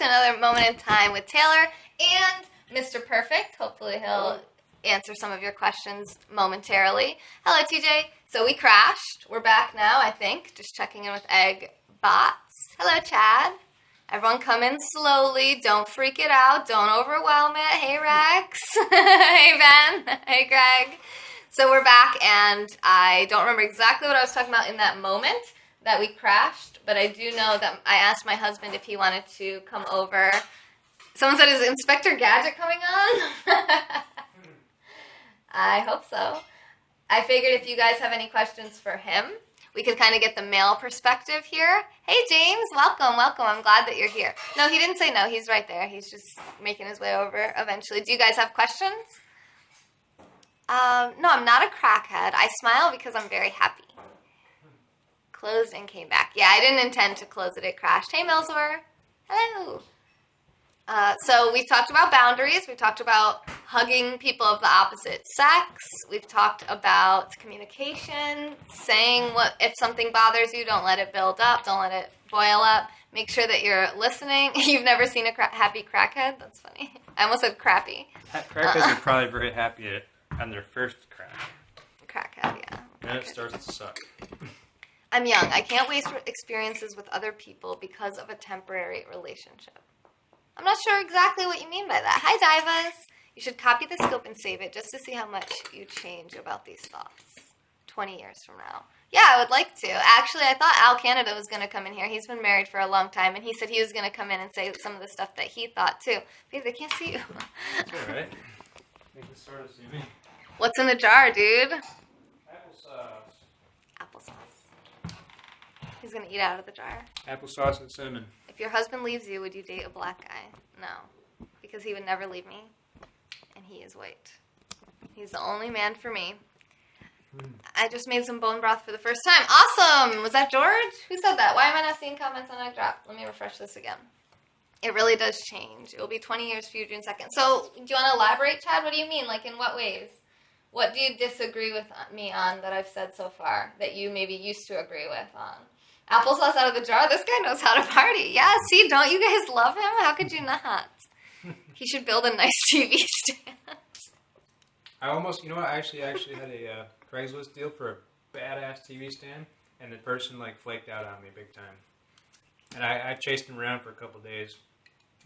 to another moment in time with Taylor and Mr. Perfect. Hopefully he'll answer some of your questions momentarily. Hello, TJ. So we crashed. We're back now, I think. Just checking in with Egg Bots. Hello, Chad. Everyone come in slowly. Don't freak it out. Don't overwhelm it. Hey, Rex. Hey, Ben. Hey, Greg. So we're back, and I don't remember exactly what I was talking about in that moment that we crashed, but I do know that I asked my husband if he wanted to come over. Someone said, is Inspector Gadget coming on? I hope so. I figured if you guys have any questions for him, we could kind of get the male perspective here. Hey, James, welcome. I'm glad that you're here. No, he didn't say no. He's right there. He's just making his way over eventually. Do you guys have questions? No, I'm not a crackhead. I smile because I'm very happy. Closed and came back. Yeah, I didn't intend to close it. It crashed. Hey, Milswer. Hello. So we've talked about boundaries. We've talked about hugging people of the opposite sex. We've talked about communication, saying what if something bothers you, don't let it build up. Don't let it boil up. Make sure that you're listening. You've never seen a happy crackhead? That's funny. I almost said crappy. Crackheads are probably very happy on their first crack. Crackhead, yeah. Then it starts to suck. I'm young. I can't waste experiences with other people because of a temporary relationship. I'm not sure exactly what you mean by that. Hi, Divas. You should copy the scope and save it just to see how much you change about these thoughts 20 years from now. Yeah, I would like to. Actually, I thought Al Canada was going to come in here. He's been married for a long time, and he said he was going to come in and say some of the stuff that he thought, too. Babe, they can't see you. That's all right. They can sort of see me. What's in the jar, dude? Applesauce. He's going to eat out of the jar. Applesauce and cinnamon. If your husband leaves you, would you date a black guy? No, because he would never leave me, and he is white. He's the only man for me. I just made some bone broth for the first time. Awesome! Was that George? Who said that? Why am I not seeing comments on Egg Drop? Let me refresh this again. It really does change. It will be 20 years for you June 2nd. So, do you want to elaborate, Chad? What do you mean? Like, in what ways? What do you disagree with me on that I've said so far that you maybe used to agree with on? Applesauce out of the jar? This guy knows how to party. Yeah, see, don't you guys love him? How could you not? He should build a nice TV stand. I almost, I actually had a Craigslist deal for a badass TV stand, and the person, flaked out on me big time. And I chased him around for a couple days.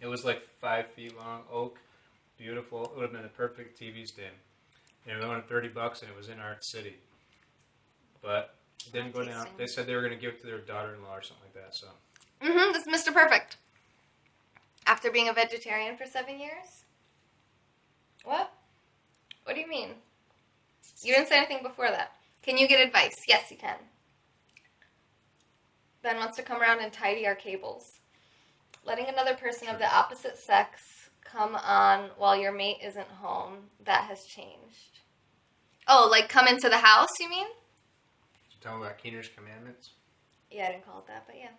It was 5 feet long, oak, beautiful. It would have been the perfect TV stand. And it wanted $30, and it was in Art City. But it didn't go down. They said they were going to give it to their daughter-in-law or something like that. So. This is Mr. Perfect. After being a vegetarian for 7 years? What? What do you mean? You didn't say anything before that. Can you get advice? Yes, you can. Ben wants to come around and tidy our cables. Letting another person of the opposite sex come on while your mate isn't home, that has changed. Oh, come into the house, you mean? Tell them about Keener's Commandments? Yeah, I didn't call it that, but yeah.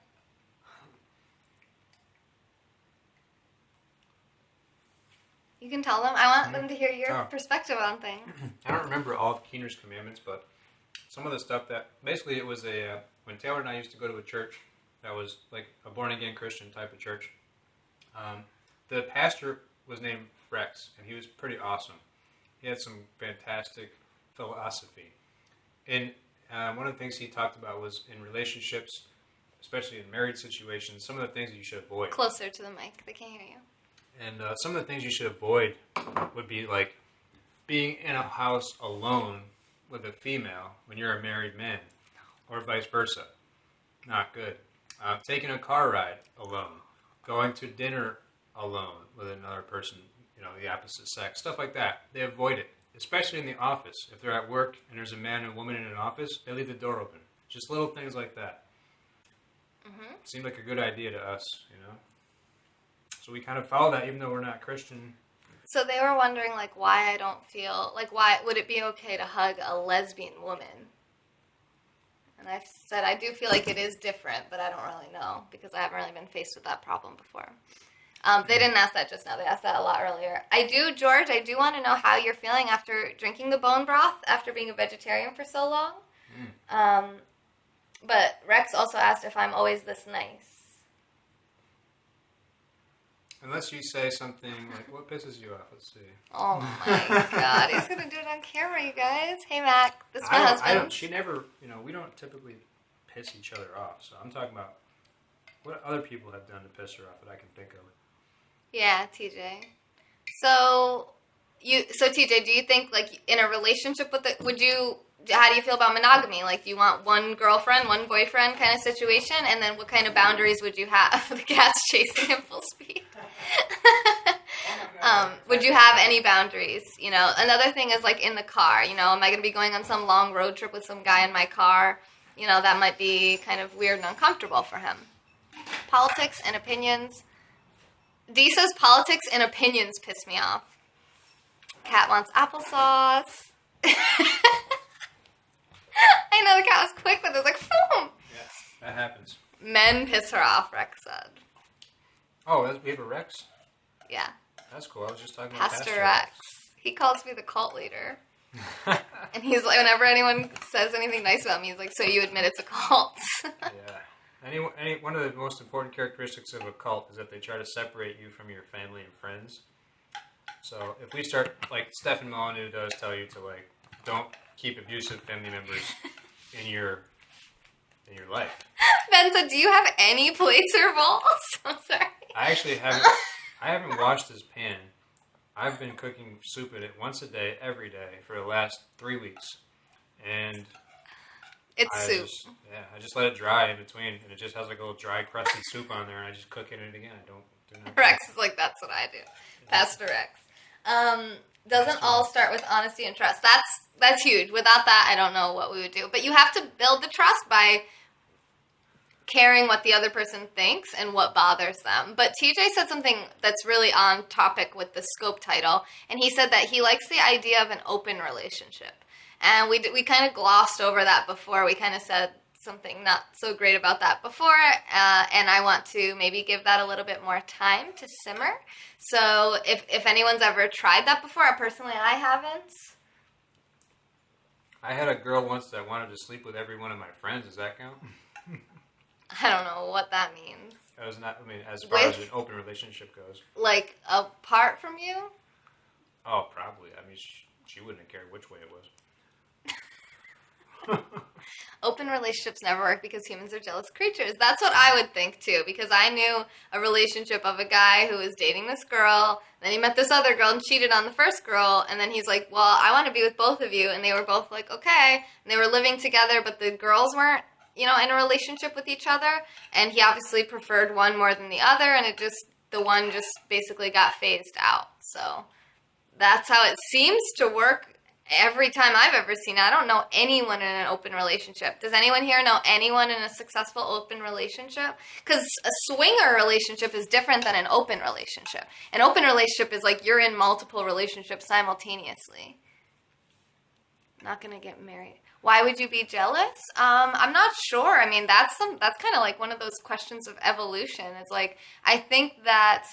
You can tell them. I want them to hear your perspective on things. I don't remember all of Keener's Commandments, but some of the stuff that... Basically, it was when Taylor and I used to go to a church that was a born-again Christian type of church, the pastor was named Rex, and he was pretty awesome. He had some fantastic philosophy. And one of the things he talked about was in relationships, especially in married situations, some of the things that you should avoid. Closer to the mic. They can't hear you. And some of the things you should avoid would be being in a house alone with a female when you're a married man, or vice versa. Not good. Taking a car ride alone. Going to dinner alone with another person, the opposite sex. Stuff like that. They avoid it. Especially in the office. If they're at work and there's a man and a woman in an office, they leave the door open. Just little things like that. Seemed like a good idea to us, So we kind of follow that even though we're not Christian. So they were wondering, why I don't feel... why would it be okay to hug a lesbian woman? And I've said I do feel like it is different, but I don't really know because I haven't really been faced with that problem before. They didn't ask that just now. They asked that a lot earlier. George, I do want to know how you're feeling after drinking the bone broth, after being a vegetarian for so long. But Rex also asked if I'm always this nice. Unless you say something like, what pisses you off? Let's see. Oh my god, he's gonna do it on camera, you guys. Hey, Mac, this is my husband. She never, we don't typically piss each other off. So I'm talking about what other people have done to piss her off that I can think of. Yeah, TJ. So TJ, do you think, like, in a relationship with how do you feel about monogamy? Like, do you want one girlfriend, one boyfriend kind of situation? And then what kind of boundaries would you have? The cat's chasing him full speed. Would you have any boundaries? Another thing is, like, in the car, am I going to be going on some long road trip with some guy in my car? That might be kind of weird and uncomfortable for him. Politics and opinions. Dee says politics and opinions piss me off. Cat wants applesauce. I know the cat was quick, but it was like, boom. Yeah, that happens. Men piss her off, Rex said. Oh, we have a Rex? Yeah. That's cool. I was just talking about Pastor Rex. He calls me the cult leader. And he's like, whenever anyone says anything nice about me, he's like, so you admit it's a cult? Yeah. One of the most important characteristics of a cult is that they try to separate you from your family and friends. So if we start, like Stefan Molyneux does tell you to, like, don't keep abusive family members in your life. Ben said, do you have any plates or bowls? I'm sorry. I actually haven't washed this pan. I've been cooking soup in it once a day, every day, for the last 3 weeks. And it's soup. I just let it dry in between, and it just has like a little dry, crusty soup on there, and I just cook it in it again. I don't do nothing. Rex is like, that's what I do. Yeah. Pastor Rex. Doesn't all start with honesty and trust. That's huge. Without that, I don't know what we would do. But you have to build the trust by caring what the other person thinks and what bothers them. But TJ said something that's really on topic with the scope title, and he said that he likes the idea of an open relationship. And we kind of glossed over that before. We kind of said something not so great about that before, and I want to maybe give that a little bit more time to simmer. So if anyone's ever tried that before, personally I haven't. I had a girl once that wanted to sleep with every one of my friends. Does that count? I don't know what that means. That was not, as far as an open relationship goes. Like, apart from you? Oh, probably. She wouldn't have cared which way it was. Open relationships never work because humans are jealous creatures. That's what I would think, too, because I knew a relationship of a guy who was dating this girl, then he met this other girl and cheated on the first girl, and then he's like, well, I want to be with both of you, and they were both like, okay, and they were living together, but the girls weren't, in a relationship with each other, and he obviously preferred one more than the other, and the one just basically got phased out. So that's how it seems to work every time I've ever seen it. I don't know anyone in an open relationship. Does anyone here know anyone in a successful open relationship? Because a swinger relationship is different than an open relationship. An open relationship is like you're in multiple relationships simultaneously. Not going to get married. Why would you be jealous? I'm not sure. That's kind of like one of those questions of evolution. It's like, I think that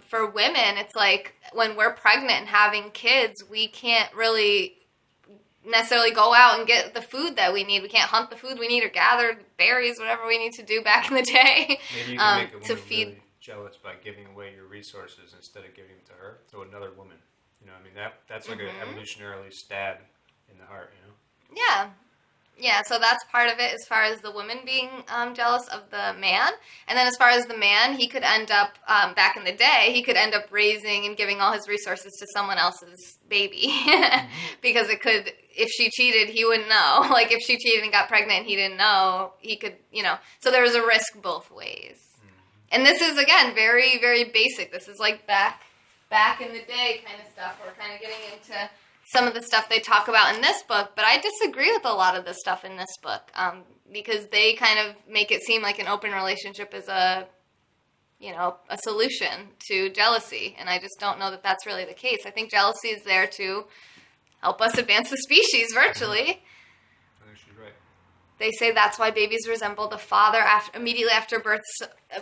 for women, it's like when we're pregnant and having kids, we can't really necessarily go out and get the food that we need. We can't hunt the food we need or gather berries, whatever we need to do back in the day. Maybe you can make a woman really jealous by giving away your resources instead of giving them to her, to another woman. That's like an evolutionarily stab in the heart, Yeah, so that's part of it as far as the woman being jealous of the man. And then as far as the man, he could end up, back in the day, he could end up raising and giving all his resources to someone else's baby. Because if she cheated, he wouldn't know. Like, if she cheated and got pregnant and he didn't know, he could, So there was a risk both ways. And this is, again, very, very basic. This is like back in the day kind of stuff. We're kind of getting into some of the stuff they talk about in this book, but I disagree with a lot of the stuff in this book because they kind of make it seem like an open relationship is a solution to jealousy, and I just don't know that that's really the case. I think jealousy is there to help us advance the species virtually. I think she's right. They say that's why babies resemble the father immediately after birth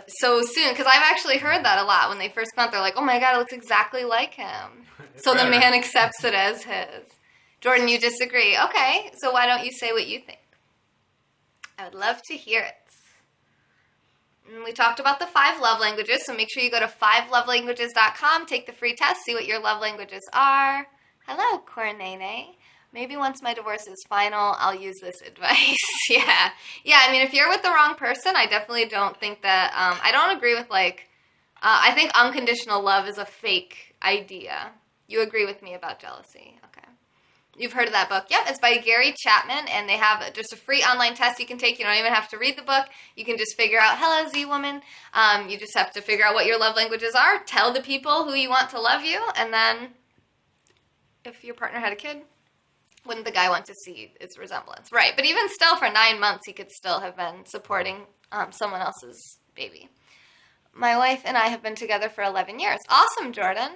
so soon, because I've actually heard that a lot. When they first come out, they're like, oh my God, it looks exactly like him. So the man accepts it as his. Jordan, you disagree. Okay, so why don't you say what you think? I would love to hear it. And we talked about the 5 love languages, so make sure you go to 5lovelanguages.com, take the free test, see what your love languages are. Hello, Cornene. Maybe once my divorce is final, I'll use this advice. Yeah. Yeah, I mean, if you're with the wrong person, I definitely don't think that, I don't agree with, I think unconditional love is a fake idea. You agree with me about jealousy. Okay. You've heard of that book. Yep, it's by Gary Chapman, and they have just a free online test you can take. You don't even have to read the book. You can just figure out, hello, Z-woman. You just have to figure out what your love languages are. Tell the people who you want to love you, and then if your partner had a kid, wouldn't the guy want to see its resemblance? Right, but even still, for 9 months, he could still have been supporting someone else's baby. My wife and I have been together for 11 years. Awesome, Jordan.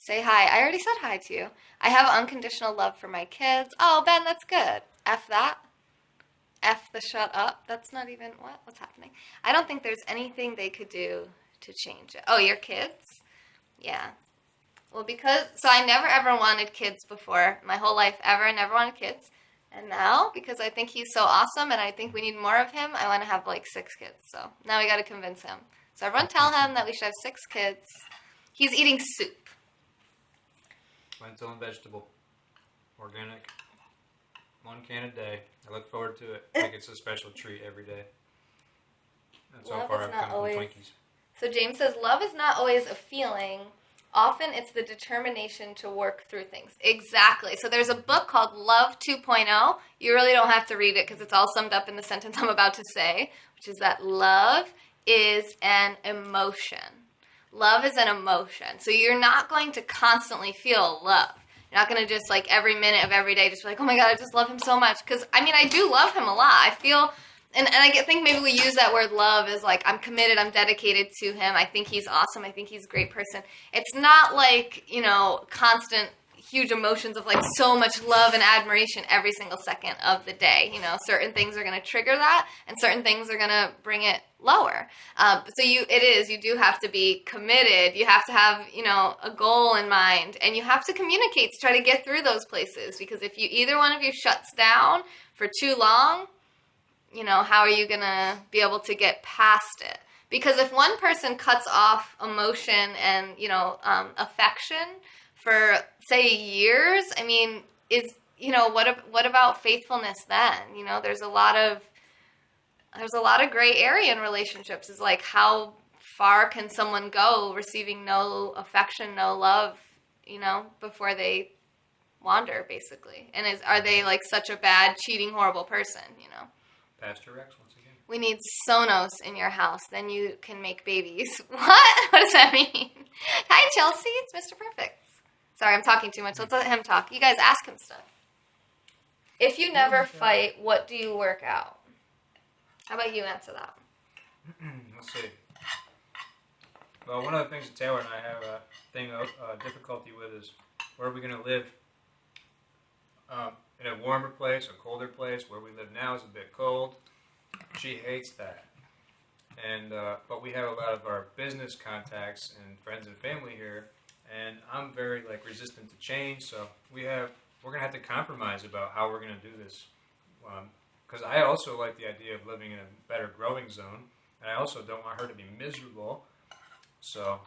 Say hi. I already said hi to you. I have unconditional love for my kids. Oh, Ben, that's good. F that. F the shut up. That's not even, what? What's happening? I don't think there's anything they could do to change it. Oh, your kids? Yeah. Well, so I never ever wanted kids before. My whole life ever, never wanted kids. And now, because I think he's so awesome and I think we need more of him, I want to have 6 kids. So now we got to convince him. So everyone tell him that we should have 6 kids. He's eating soup. Lentil and vegetable. Organic. 1 can a day. I look forward to it. Like it's a special treat every day. And so far I've come from Twinkies. So James says, love is not always a feeling. Often it's the determination to work through things. Exactly. So there's a book called Love 2.0. You really don't have to read it because it's all summed up in the sentence I'm about to say, which is that love is an emotion. Love is an emotion. So you're not going to constantly feel love. You're not going to just every minute of every day just be like, oh my God, I just love him so much. Because, I do love him a lot. I feel... And think maybe we use that word love as I'm committed, I'm dedicated to him, I think he's awesome, I think he's a great person. It's not constant huge emotions of so much love and admiration every single second of the day. Certain things are going to trigger that and certain things are going to bring it lower. So you do have to be committed. You have to have, a goal in mind, and you have to communicate to try to get through those places, because if either one of you shuts down for too long, how are you going to be able to get past it? Because if one person cuts off emotion and, affection for, say, years, what about faithfulness then? There's a lot of gray area in relationships. Is how far can someone go receiving no affection, no love, before they wander, basically? And are they such a bad, cheating, horrible person, Pastor Rex, once again. We need Sonos in your house. Then you can make babies. What? What does that mean? Hi, Chelsea. It's Mr. Perfect. Sorry, I'm talking too much. Let's let him talk. You guys ask him stuff. If you never fight, what do you work out? How about you answer that? Let's see. Well, one of the things that Taylor and I have a difficulty with is, where are we going to live? In a warmer place, a colder place. Where we live now is a bit cold. She hates that. And but we have a lot of our business contacts and friends and family here, and I'm very resistant to change. So we're gonna have to compromise about how we're gonna do this. Because I also like the idea of living in a better growing zone, and I also don't want her to be miserable. So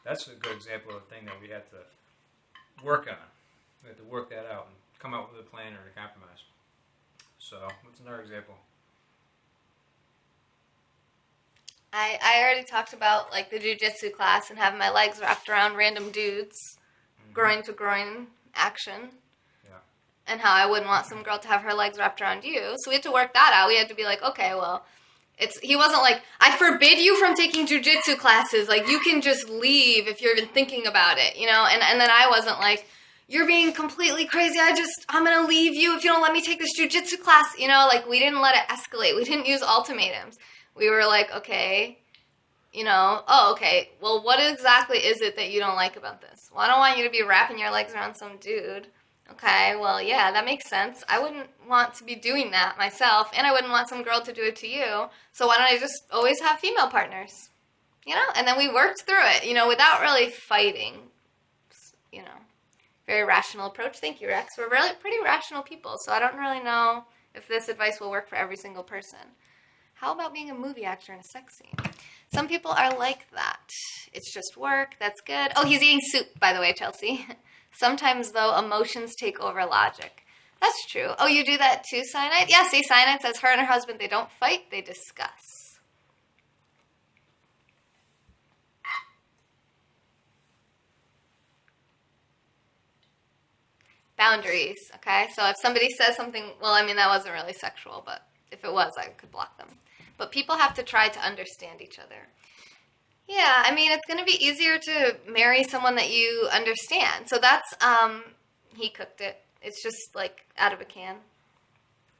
that's a good example of a thing that we have to work on. We have to work that out and come up with a plan or a compromise. So, what's another example? I already talked about the jiu-jitsu class and having my legs wrapped around random dudes, groin to groin action. Yeah. And how I wouldn't want some girl to have her legs wrapped around you. So we had to work that out. We had to be okay, well, he wasn't I forbid you from taking jiu-jitsu classes. You can just leave if you're even thinking about it, And then I wasn't you're being completely crazy. I'm going to leave you if you don't let me take this jiu-jitsu class. We didn't let it escalate. We didn't use ultimatums. We were okay, okay, well, what exactly is it that you don't like about this? Well, I don't want you to be wrapping your legs around some dude. Okay, well, yeah, that makes sense. I wouldn't want to be doing that myself, and I wouldn't want some girl to do it to you. So why don't I just always have female partners? And then we worked through it, without really fighting, Very rational approach. Thank you, Rex. We're really pretty rational people, so I don't really know if this advice will work for every single person. How about being a movie actor in a sex scene? Some people are like that. It's just work. That's good. Oh, he's eating soup, by the way, Chelsea. Sometimes, though, emotions take over logic. That's true. Oh, you do that too, Cyanide? Yeah, see, Cyanide says her and her husband, they don't fight, they discuss. Boundaries, okay? So if somebody says something, well, I mean, that wasn't really sexual, but if it was, I could block them. But people have to try to understand each other. Yeah, I mean, it's going to be easier to marry someone that you understand. So that's, he cooked it. It's just like out of a can.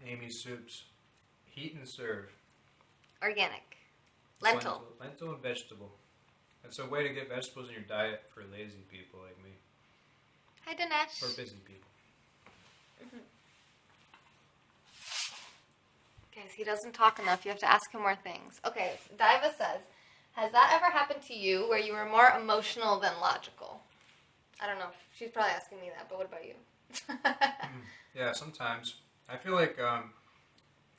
Amy's soups. Heat and serve. Organic. It's Lentil. Lentil and vegetable. That's a way to get vegetables in your diet for lazy people like me. Hi, Dinesh. Or busy people. Guys, he doesn't talk enough. You have to ask him more things. Okay, so Diva says, has that ever happened to you where you were more emotional than logical? I don't know. She's probably asking me that, but what about you? Yeah, sometimes. I feel like,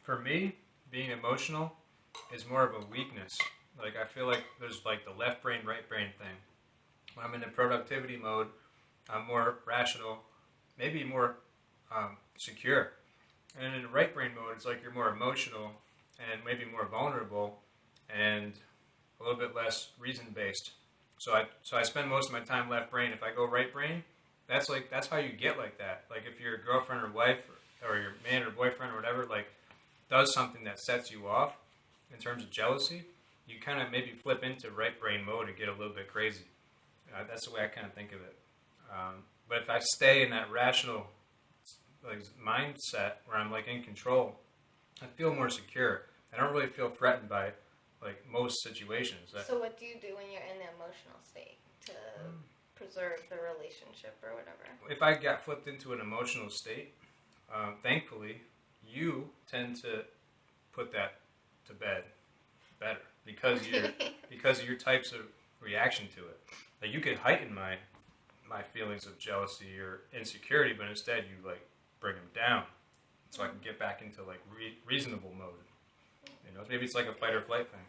for me, being emotional is more of a weakness. Like, I feel like there's, like, the left brain, right brain thing. When I'm in the productivity mode, I'm more rational, maybe more secure. And in the right brain mode, it's like you're more emotional and maybe more vulnerable and a little bit less reason-based. So I spend most of my time left brain. If I go right brain, that's how you get like that. Like if your girlfriend or wife or your man or boyfriend or whatever like does something that sets you off in terms of jealousy, you kind of maybe flip into right brain mode and get a little bit crazy. That's the way I kind of think of it. But if I stay in that rational like mindset where I'm like in control, I feel more secure. I don't really feel threatened by like most situations. So what do you do when you're in the emotional state to preserve the relationship or whatever? If I got flipped into an emotional state, thankfully, you tend to put that to bed better because of your types of reaction to it. Like you could heighten my feelings of jealousy or insecurity, but instead you like bring them down, so I can get back into like reasonable mode. You know, maybe it's like a fight or flight thing.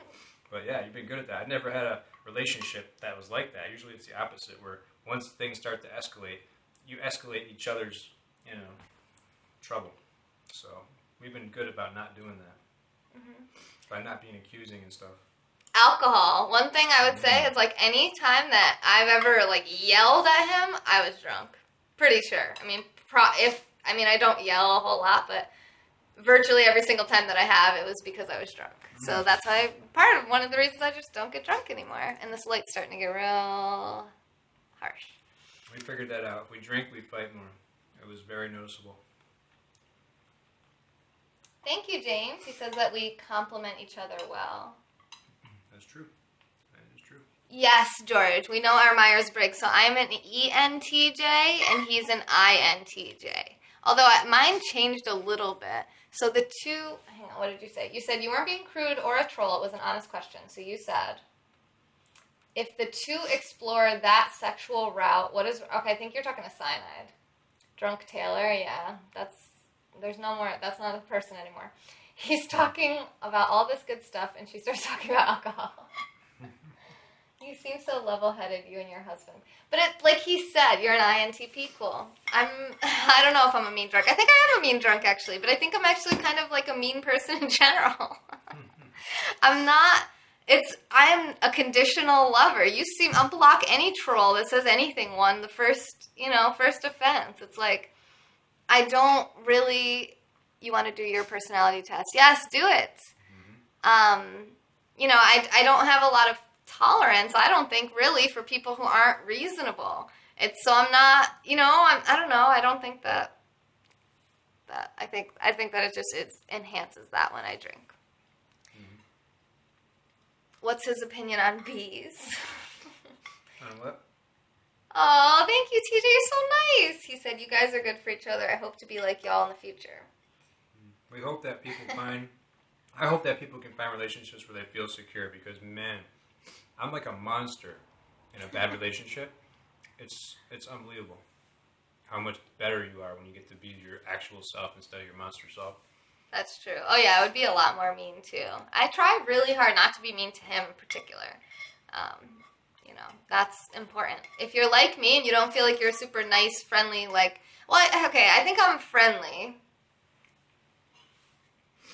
But yeah, you've been good at that. I've never had a relationship that was like that. Usually it's the opposite, where once things start to escalate, you escalate each other's, trouble. So we've been good about not doing that. By not being accusing and stuff. Alcohol. One thing I would say is like any time that I've ever like yelled at him, I was drunk. Pretty sure. I mean, I don't yell a whole lot, but virtually every single time that I have, it was because I was drunk. So that's why one of the reasons I just don't get drunk anymore. And this light's starting to get real harsh. We figured that out. If we drink, we fight more. It was very noticeable. Thank you, James. He says that we complement each other well. That's true. That is true. Yes, George. We know our Myers-Briggs. So I'm an ENTJ and he's an INTJ. Although mine changed a little bit. So the two, hang on, what did you say? You said you weren't being crude or a troll. It was an honest question. So you said, if the two explore that sexual route, okay, I think you're talking to Cyanide. Drunk Taylor, yeah, that's not a person anymore. He's talking about all this good stuff, and she starts talking about alcohol. You seem so level-headed, you and your husband. But like he said, you're an INTP, cool. I don't know if I'm a mean drunk. I think I am a mean drunk, actually, but I think I'm actually kind of like a mean person in general. I'm a conditional lover. I'll block any troll that says anything the first offense. It's like, I don't really, you want to do your personality test? Yes, do it. I don't have a lot of tolerance, I don't think, really, for people who aren't reasonable. I'm not, I don't know, I don't think that I think that it enhances that when I drink. What's his opinion on bees? On what? Oh, thank you, TJ, you're so nice. He said, you guys are good for each other. I hope to be like y'all in the future. We hope that I hope that people can find relationships where they feel secure, because, man, I'm like a monster in a bad relationship. It's unbelievable how much better you are when you get to be your actual self instead of your monster self. That's true. Oh, yeah, I would be a lot more mean, too. I try really hard not to be mean to him in particular. You know, that's important. If you're like me and you don't feel like you're super nice, friendly, like... Well, okay, I think I'm friendly.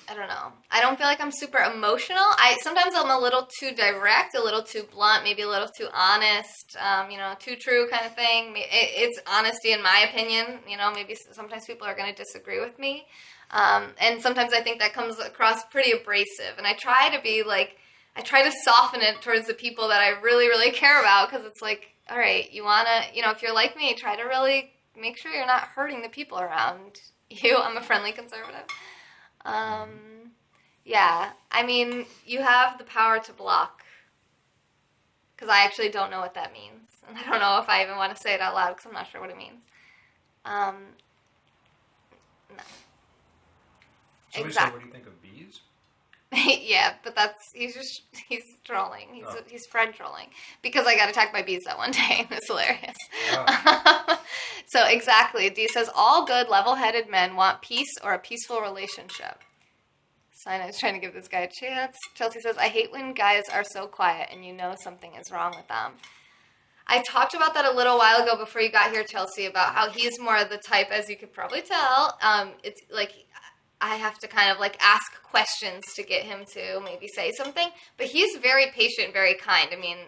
I don't know. I don't feel like I'm super emotional. Sometimes I'm a little too direct, a little too blunt, maybe a little too honest, you know, too true kind of thing. It's honesty in my opinion. You know, maybe sometimes people are going to disagree with me. And sometimes I think that comes across pretty abrasive. And I try to be like, I try to soften it towards the people that I really, really care about, because it's like, all right, you want to, you know, if you're like me, try to really make sure you're not hurting the people around you. I'm a friendly conservative. Yeah, I mean, you have the power to block, because I actually don't know what that means. And I don't know if I even want to say it out loud, because I'm not sure what it means. No. So exactly. What do you think of bees? Yeah, but he's trolling. He's friend trolling. Because I got attacked by bees that one day, and it's hilarious. Yeah. So exactly, Dee says, all good, level-headed men want peace or a peaceful relationship. Sinai's trying to give this guy a chance. Chelsea says, I hate when guys are so quiet and you know something is wrong with them. I talked about that a little while ago before you got here, Chelsea, about how he's more the type, as you could probably tell, it's like I have to kind of like ask questions to get him to maybe say something. But he's very patient, very kind. I mean,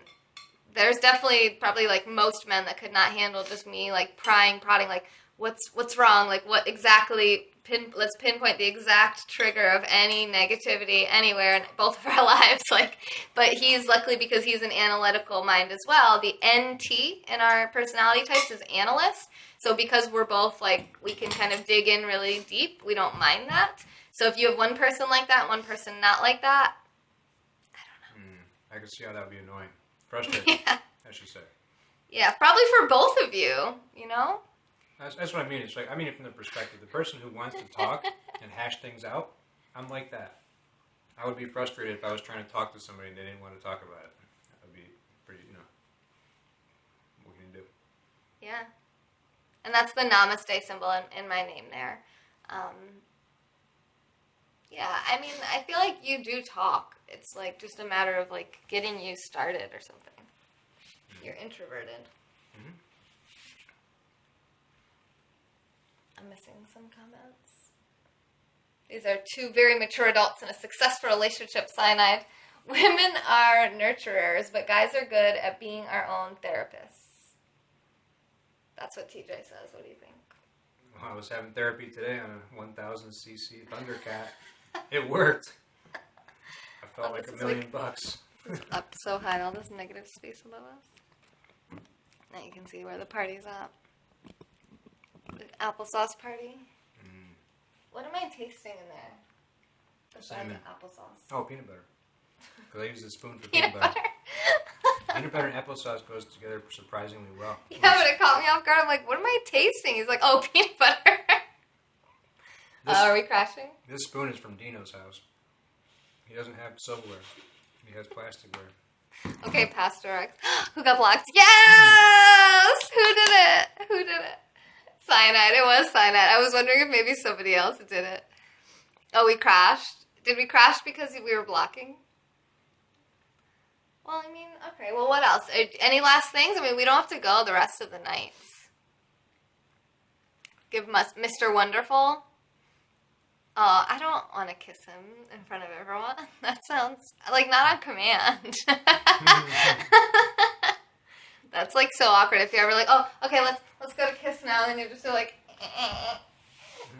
there's definitely probably like most men that could not handle just me like prying, prodding, like what's wrong, like what exactly. Let's pinpoint the exact trigger of any negativity anywhere in both of our lives. But he's luckily, because he's an analytical mind as well. The NT in our personality types is analyst. So because we're both like, we can kind of dig in really deep, we don't mind that. So if you have one person like that, one person not like that, I don't know. I can see how that would be annoying. Frustrating, yeah. I should say. Yeah, probably for both of you, you know? That's what I mean. It's like, I mean it from the perspective, the person who wants to talk and hash things out, I'm like that. I would be frustrated if I was trying to talk to somebody and they didn't want to talk about it. That would be pretty, you know, what can you do? Yeah. And that's the namaste symbol in my name there. Yeah, I mean, I feel like you do talk. It's like just a matter of like getting you started or something. Mm-hmm. You're introverted. Mm-hmm. I'm missing some comments. These are two very mature adults in a successful relationship, Cyanide. Women are nurturers, but guys are good at being our own therapists. That's what TJ says. What do you think? Well, I was having therapy today on a 1,000cc Thundercat. It worked. I felt like $1 million bucks. It's up so high, all this negative space above us. Now you can see where the party's at. The applesauce party. What am I tasting in there? Besides applesauce. Oh, peanut butter. Because I use the spoon for peanut butter. Peanut butter and applesauce goes together surprisingly well. Yeah, but it caught me off guard. I'm like, what am I tasting? He's like, oh, peanut butter. Are we crashing? This spoon is from Dino's house. He doesn't have silverware. He has plasticware. Okay, Pastor X. Who got blocked? Yes! Who did it? Who did it? Cyanide. It was Cyanide. I was wondering if maybe somebody else did it. Oh, we crashed. Did we crash because we were blocking? Well, I mean, okay. Well, what else? Any last things? I mean, we don't have to go the rest of the nights. Give Mr. Wonderful. Oh, I don't want to kiss him in front of everyone. That sounds like not on command. That's like so awkward. If you're ever like, oh, okay, let's go to kiss now, and you're just like,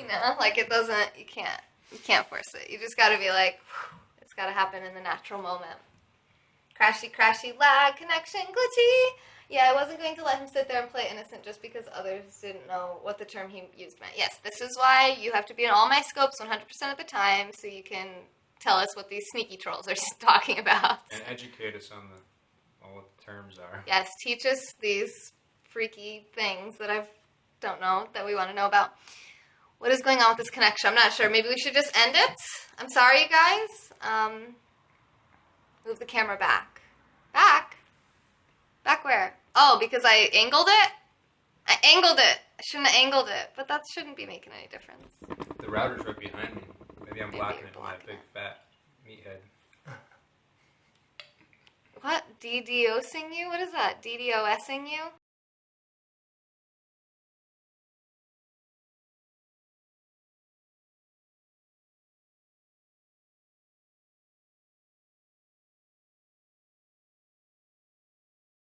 you know, like it doesn't. You can't force it. You just got to be like, it's got to happen in the natural moment. Crashy, lag, connection, glitchy. Yeah, I wasn't going to let him sit there and play innocent just because others didn't know what the term he used meant. Yes, this is why you have to be in all my scopes 100% of the time so you can tell us what these sneaky trolls are talking about. And educate us on what the terms are. Yes, teach us these freaky things that I don't know, that we want to know about. What is going on with this connection? I'm not sure. Maybe we should just end it. I'm sorry, you guys. Move the camera back. Back where? Oh, because I angled it? I angled it. I shouldn't have angled it. But that shouldn't be making any difference. The router's right behind me. Maybe I'm Maybe blocking you're it with my blocking big it. fat meathead. What? DDoSing you? What is that? DDoSing you?